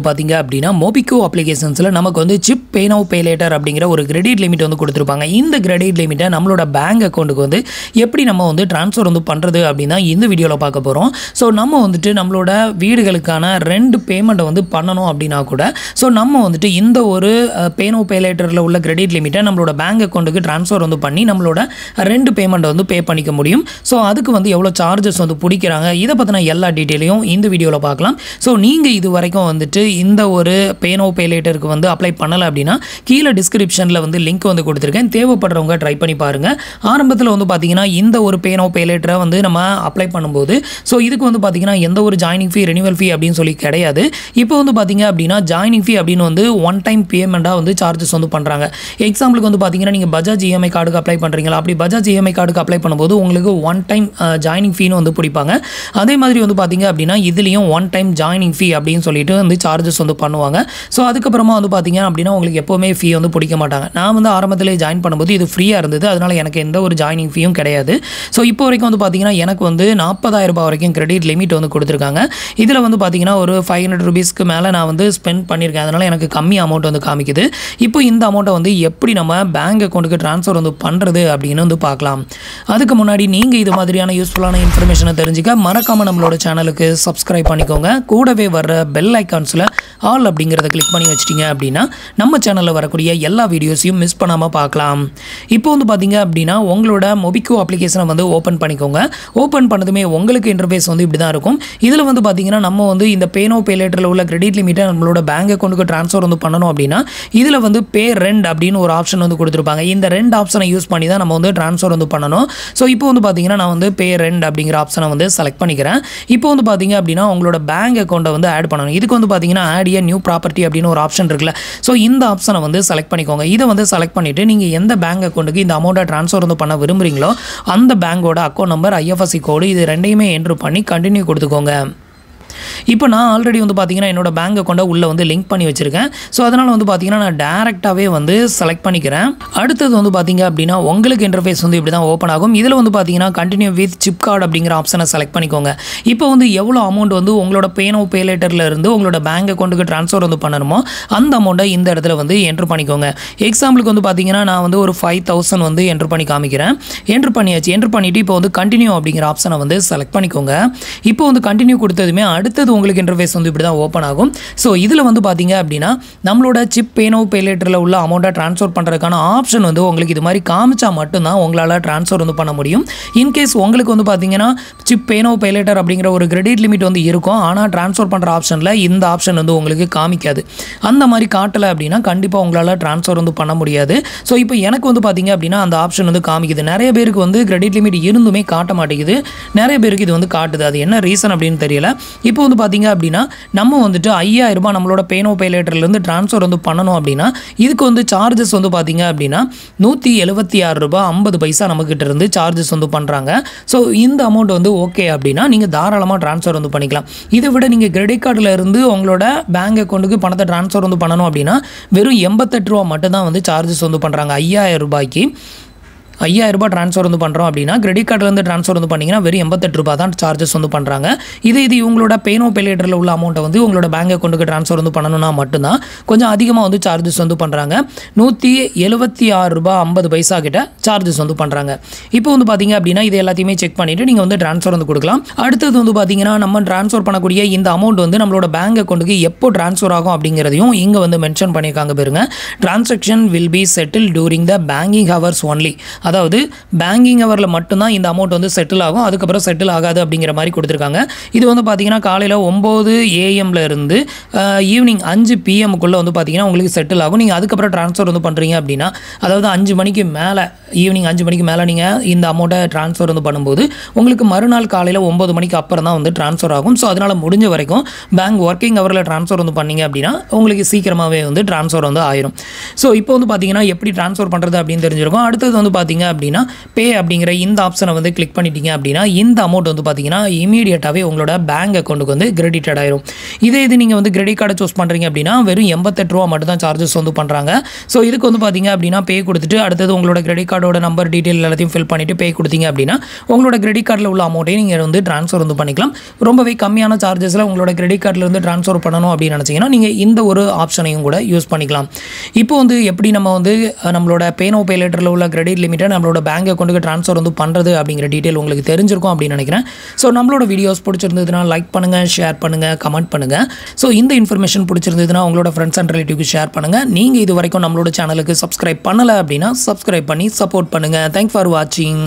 பாத்தீங்க அப்படினா மோபிகோ அப்ளிகேஷன்ஸ்ல நமக்கு வந்து சிப் பே நவ் பே லேட்டர் அப்படிங்கிற ஒரு கிரெடிட் லிமிட் வந்து கொடுத்திருப்பாங்க. இந்த கிரெடிட் லிமிட்டை நம்மளோட பேங்க் அக்கவுண்ட்டுக்கு வந்து எப்படி நம்ம வந்து ட்ரான்ஸ்ஃபர் வந்து பண்றது அப்படினா இந்த வீடியோல பார்க்க போறோம். சோ நம்ம வந்துட்டு நம்மளோட வீடுகளுக்கான ரெண்ட் பேமெண்ட் வந்து பண்ணனும் அப்படினா கூட சோ நம்ம வந்துட்டு இந்த ஒரு பே நவ் பே லேட்டர்ல உள்ள கிரெடிட் லிமிட்டை நம்மளோட பேங்க் அக்கவுண்ட்டுக்கு ட்ரான்ஸ்ஃபர் வந்து பண்ணி நம்மளோட ரெண்ட் பேமெண்ட் வந்து பே பண்ணிக்க முடியும். சோ அதுக்கு வந்து எவ்வளவு சார்ஜஸ் வந்து பிடிக்கிறாங்க இத பத்தின எல்லா டீடைலையும் இந்த வீடியோல பார்க்கலாம். சோ நீங்க இது வரைக்கும் வந்துட்டு இந்த ஒரு பே நவ் பே லேட்டருக்கு வந்து அப்ளை பண்ணல அப்படினா கீழ டிஸ்கிரிப்ஷன்ல வந்து லிங்க் வந்து கொடுத்திருக்கேன். தேவைப்படுறவங்க ட்ரை பண்ணி பாருங்க. ஆரம்பத்துல வந்து பாத்தீங்கன்னா இந்த ஒரு பே நவ் பே லேட்டரை வந்து நம்ம அப்ளை பண்ணும்போது சோ இதுக்கு வந்து பாத்தீங்கன்னா எந்த ஒரு ஜாயினிங் ஃபீ ரெனிவல் ஃபீ அப்படினு சொல்லி கிடையாது. இப்போ வந்து பாத்தீங்க அப்படினா ஜாயினிங் ஃபீ அப்படினு வந்து ஒன் டைம் பேமெண்டா வந்து சார்ஜஸ் வந்து பண்றாங்க. எக்ஸாம்பிளுக்கு வந்து பாத்தீங்கன்னா நீங்க பஜாஜ் இஎம்ஐ கார்டுக்கு அப்ளை பண்றீங்களா, அப்படி பஜாஜ் இஎம்ஐ கார்டுக்கு அப்ளை பண்ணும்போது உங்களுக்கு ஒன் டைம் ஜாயினிங் ஃபீன்னு வந்து பிடிப்பாங்க. அதே மாதிரி வந்து பாத்தீங்க அப்படினா இதுலயும் ஒன் டைம் ஜாயினிங் ஃபீ அப்படினு சொல்லிட்டு வந்து சார்ஜஸ் வந்து பண்ணுவாங்க. சோ அதுக்கு அப்புறமா வந்து பாத்தீங்க அப்படினா உங்களுக்கு எப்பவுமே ஃபீ வந்து பிடிக்க மாட்டாங்க. நான் வந்து ஆரம்பத்திலே ஜாயின் பண்ணும்போது இது ஃப்ரீயா இருந்தது. அதனால எனக்கு எந்த ஒரு ஜாயினிங் ஃபீயும் கிடையாது. சோ இப்போ வரைக்கும் வந்து பாத்தீங்கன்னா எனக்கு வந்து 40000 ரூபாய் வரைக்கும் கிரெடிட் லிமிட் வந்து கொடுத்திருக்காங்க. இதுல வந்து பாத்தீங்கன்னா ஒரு 500 ரூபீஸ்க்கு மேல நான் வந்து ஸ்பெண்ட் பண்ணிருக்கேன். அதனால எனக்கு கம்மி அமௌண்ட் வந்து காமிக்குது. இப்போ இந்த அமௌண்ட்டை வந்து எப்படி நம்ம பேங்க் அக்கவுண்ட்டுக்கு ட்ரான்ஸ்ஃபர் வந்து பண்றது அப்படின்னு வந்து பார்க்கலாம். அதுக்கு முன்னாடி நீங்க இது மாதிரியான யூஸ்ஃபுல்லான இன்ஃபர்மேஷனை தெரிஞ்சுக்க மறக்காம நம்மளோட சேனலுக்கு சப்ஸ்கிரைப் பண்ணிக்கோங்க. கூடவே வர பெல் ஐகான்ஸ்ல ஆல் அப்படிங்கறத கிளிக் பண்ணி வச்சிட்டீங்க அப்படினா நம்ம சேனல்ல வரக்கூடிய எல்லா வீடியோஸையும் மிஸ் பண்ணாம பார்க்கலாம். இப்போ வந்து பாத்தீங்க அப்படினா உங்களோட மோபிகோ அப்ளிகேஷனை வந்து ஓபன் பண்ணிக்கோங்க. ஓபன் பண்ணதுமே உங்களுக்கு இன்டர்ஃபேஸ் வந்து இப்படி தான் இருக்கும். இதுல வந்து பாத்தீங்கன்னா நம்ம வந்து இந்த பே நவ் பே லேட்டர்ல உள்ள கிரெடிட் லிமிட்டை நம்மளோட பேங்க் அக்கவுண்ட்டுக்கு ட்ரான்ஸ்ஃபர் வந்து பண்ணனும் அப்படினா இதுல வந்து பே ரெண்ட் அப்படினு ஒரு ஆப்ஷன் வந்து கொடுத்திருப்பாங்க. இந்த ரெண்ட் ஆப்ஷனை யூஸ் பண்ணி தான் நம்ம வந்து ட்ரான்ஸ்ஃபர் வந்து பண்ணனும். சோ இப்போ வந்து பாத்தீங்கன்னா நான் வந்து பே ரெண்ட் அப்படிங்கற ஆப்ஷனை வந்து செலக்ட் பண்ணிக்கிறேன். இப்போ வந்து பாத்தீங்க அப்படினா உங்களோட பேங்க் அக்கவுண்ட்டை வந்து ஆட் பண்ணனும். இதுக்கு வந்து பாத்தீங்கன்னா ஆட் a நியூ ப்ராப்பர்ட்டி அப்படினு ஒரு ஆப்ஷன் இருக்குல. சோ இந்த ஆப்ஷனை வந்து செலக்ட் பண்ணிக்கோங்க. இத வந்து செலக்ட் பண்ணிட்டு நீங்க எந்த பேங்க் அக்கவுண்ட்டுக்கு இந்த அமௌண்ட்டை ட்ரான்ஸ்ஃபர் வந்து பண்ண விரும்புறீங்களோ அந்த பேங்கோட அக்கவுண்ட் நம்பர் IFSC கோட் இது ரெண்டையுமே என்டர் பண்ணி கண்டினியூ கொடுத்துக்கோங்க. இப்போ நான் ஆல்ரெடி வந்து பாத்தீங்கன்னா என்னோட பேங்க் அக்கவுண்ட்டை உள்ள வந்து லிங்க் பண்ணி வச்சிருக்கேன். சோ அதனால வந்து பாத்தீங்கன்னா நான் டைரக்டாவே வந்து செலக்ட் பண்ணிக்கிறேன். அடுத்து வந்து பாத்தீங்க அப்படினா உங்களுக்கு இன்டர்ஃபேஸ் வந்து இப்படி தான் ஓபன் ஆகும். இதுல வந்து பாத்தீங்கன்னா கண்டினியூ வித் சிப் கார்டு அப்படிங்கற ஆப்ஷனை செலக்ட் பண்ணிக்கோங்க. இப்போ வந்து எவ்வளவு அமௌண்ட் வந்து உங்களோட பே நவ் பே லேட்டர்ல இருந்து உங்களோட பேங்க் அக்கவுண்ட்டுக்கு ட்ரான்ஸ்ஃபர் வந்து பண்ணணுமோ அந்த அமௌண்ட்டை இந்த இடத்துல வந்து என்டர் பண்ணிக்கோங்க. எக்ஸாம்பிளுக்கு வந்து பாத்தீங்கன்னா நான் வந்து ஒரு 5000 வந்து என்டர் பண்ணி காமிக்கிறேன். என்டர் பண்ணியாச்சு. என்டர் பண்ணிட்டு இப்போ வந்து கண்டினியூ அப்படிங்கற ஆப்ஷனை வந்து செலக்ட் பண்ணிக்கோங்க. இப்போ வந்து கண்டினியூ கொடுத்ததுமே அடுத்தது உங்களுக்கு இன்டர்ஃபேஸ் வந்து இப்படி தான் ஓபன் ஆகும். சோ இதுல வந்து பாத்தீங்க அப்படினா நம்மளோட சிப் பே நவ் பே லேட்டர்ல உள்ள அமௌண்ட்டை ட்ரான்ஸ்ஃபர் பண்றதுக்கான ஆப்ஷன் வந்து உங்களுக்கு இது மாதிரி காமிச்சா மட்டும் தான் உங்களால ட்ரான்ஸ்ஃபர் வந்து பண்ண முடியும். இன் கேஸ் உங்களுக்கு வந்து பாத்தீங்கன்னா சிப் பே நவ் பே லேட்டர் அப்படிங்கற ஒரு கிரெடிட் லிமிட் வந்து இருக்கும். ஆனா ட்ரான்ஸ்ஃபர் பண்ற ஆப்ஷன்ல இந்த ஆப்ஷன் வந்து உங்களுக்கு காமிக்காது. அந்த மாதிரி காட்டல அப்படினா கண்டிப்பா உங்களால ட்ரான்ஸ்ஃபர் வந்து பண்ண முடியாது. சோ இப்போ எனக்கு வந்து பாத்தீங்க அப்படினா அந்த ஆப்ஷன் வந்து காமிக்குது. நிறைய பேருக்கு வந்து கிரெடிட் லிமிட் இருந்துமே காட்ட மாட்டேங்குது. நிறைய பேருக்கு இது வந்து காட்டுது. அது என்ன ரீசன் அப்படின்னு தெரியல. இப்போ வந்து பாத்தீங்க அப்படினா நம்ம வந்துட்டு 5000 ரூபாய் நம்மளோட பே நவ் பே லேட்டர்ல இருந்து ட்ரான்ஸ்ஃபர் வந்து பண்ணனும் அப்படினா இதுக்கு வந்து சார்ஜஸ் வந்து பாத்தீங்க அப்படினா 176 ரூபாய் 50 பைசா நம்ம கிட்ட இருந்து சார்ஜஸ் வந்து பண்றாங்க. சோ இந்த அமௌண்ட் வந்து ஓகே அப்படினா நீங்க தாராளமா ட்ரான்ஸ்ஃபர் வந்து பண்ணிக்கலாம். இதை விட நீங்க கிரெடிட் கார்டுல இருந்து உங்களோட பேங்க் அக்கவுண்ட்டுக்கு பணத்தை ட்ரான்ஸ்ஃபர் வந்து பண்ணனும் அப்படினா வெறும் 88 ரூபாய் மட்டும் தான் வந்து சார்ஜஸ் வந்து பண்றாங்க. 5000 ரூபாய்க்கு 5000 ரூபாய் ட்ரான்ஸ்ஃபர் வந்து பண்றோம் அப்படினா கிரெடிட் கார்டுல இருந்து ட்ரான்ஸ்ஃபர் வந்து பண்ணீங்கன்னா வெறும் 88 ரூபாய் தான் சார்ஜஸ் வந்து பண்றாங்க. இது உங்களோட பே நவ் பே லேட்டர்ல உள்ள அமௌண்ட்டை வந்து உங்களோட பேங்க் அக்கவுண்ட்டுக்கு ட்ரான்ஸ்ஃபர் வந்து பண்ணனும்னா மட்டும் தான் கொஞ்சம் அதிகமா வந்து சார்ஜஸ் வந்து பண்றாங்க. 176 ரூபாய் 50 பைசா கிட்ட சார்ஜஸ் வந்து பண்றாங்க. இப்போ வந்து பாத்தீங்க அப்படினா இது எல்லாத்தையுமே செக் பண்ணிட்டு நீங்க வந்து ட்ரான்ஸ்ஃபர் வந்து கொடுக்கலாம். அடுத்து வந்து பாத்தீங்கன்னா நம்ம ட்ரான்ஸ்ஃபர் பண்ணக்கூடிய இந்த அமௌண்ட் வந்து நம்மளோட பேங்க் அக்கவுண்ட்டுக்கு எப்போ ட்ரான்ஸ்ஃபர் ஆகும் அப்படிங்கறதையும் இங்க வந்து மென்ஷன் பண்ணிருக்காங்க பாருங்க. Transaction will be settled during the banking hours only. அதாவது பேங்கிங் ஹவர்ல மட்டும் தான் இந்த அமௌண்ட் வந்து செட்டில் ஆகும். அதுக்கு அப்புறம் செட்டில் ஆகாது அப்படிங்கிற மாதிரி கொடுத்திருக்காங்க. இது வந்து பாத்தீங்கன்னா காலையில 9 AM ல இருந்து ஈவினிங் 5 PM குள்ள வந்து பாத்தீங்கன்னா உங்களுக்கு செட்டில் ஆகும். நீங்க அதுக்கு அப்புறம் ட்ரான்ஸ்ஃபர் வந்து பண்றீங்க அப்படினா அதாவது 5 மணிக்கு மேல ஈவினிங் 5 மணிக்கு மேல நீங்க இந்த அமௌண்ட்டை ட்ரான்ஸ்ஃபர் வந்து பண்ணும்போது உங்களுக்கு மறுநாள் காலையில 9 மணிக்கு அப்புறம் தான் வந்து ட்ரான்ஸ்ஃபர் ஆகும். சோ அதனால முடிஞ்ச வரைக்கும் பேங்க் வர்க்கிங் ஹவர்ல ட்ரான்ஸ்ஃபர் வந்து பண்ணீங்க அப்படினா உங்களுக்கு சீக்கிரமாவே வந்து ட்ரான்ஸ்ஃபர் வந்து ஆயிரும். சோ இப்போ வந்து பாத்தீங்கன்னா எப்படி ட்ரான்ஸ்ஃபர் பண்றது அப்படின்னு தெரிஞ்சிருக்கும். அடுத்து வந்து பாத்தீங்க பண்ணிட்டீங்க அப்படின்னா பே அப்படிங்கிற இந்த ஆப்ஷனை வந்து கிளிக் பண்ணிட்டீங்க அப்படின்னா இந்த அமௌண்ட் வந்து பார்த்தீங்கன்னா இமீடியட்டாகவே உங்களோட பேங்க் அக்கௌண்ட்டுக்கு வந்து கிரெடிட்டட் ஆயிரும். இது நீங்கள் வந்து கிரெடிட் கார்டை சூஸ் பண்ணுறீங்க அப்படின்னா வெறும் 88 ரூபா மட்டும் தான் சார்ஜஸ் வந்து பண்ணுறாங்க. ஸோ இதுக்கு வந்து பார்த்தீங்க அப்படின்னா பே கொடுத்துட்டு அடுத்தது உங்களோட கிரெடிட் கார்டோட நம்பர் டீட்டெயில் எல்லாத்தையும் ஃபில் பண்ணிவிட்டு பே கொடுத்தீங்க அப்படின்னா உங்களோட கிரெடிட் கார்டில் உள்ள அமௌண்ட்டையும் நீங்கள் வந்து ட்ரான்ஸ்ஃபர் வந்து பண்ணிக்கலாம். ரொம்பவே கம்மியான சார்ஜஸில் உங்களோட கிரெடிட் கார்டில் இருந்து ட்ரான்ஸ்ஃபர் பண்ணணும் அப்படின்னு நினச்சிங்கன்னா நீங்கள் இந்த ஒரு ஆப்ஷனையும் கூட யூஸ் பண்ணிக்கலாம். இப்போ வந்து எப்படி நம்ம வந்து நம்மளோட பே நவ் பே லேட்டரில் உள்ள கிரெடிட் லிமிட்டை நம்மளோட பேங்க் அக்கௌண்ட்டுக்கு ட்ரான்ஸ்ஃபர் வந்து பண்ணுறது அப்படிங்கிற டீட்டெயில் உங்களுக்கு தெரிஞ்சிருக்கும் அப்படின்னு நினைக்கிறேன். ஸோ நம்மளோட வீடியோஸ் பிடிச்சிருந்ததுன்னா லைக் பண்ணுங்கள், ஷேர் பண்ணுங்கள், கமெண்ட் பண்ணுங்கள். ஸோ இந்த இன்ஃபர்மேஷன் பிடிச்சிருந்ததுன்னா உங்களோட ஃப்ரெண்ட்ஸ் அண்ட் ரிலேட்டிவ்க்கு ஷேர் பண்ணுங்கள். நீங்கள் இது வரைக்கும் நம்மளோட சேனலுக்கு சப்ஸ்கிரைப் பண்ணலை அப்படின்னா சப்ஸ்கிரைப் பண்ணி சப்போர்ட் பண்ணுங்கள். தேங்க்ஸ் ஃபார் வாட்சிங்.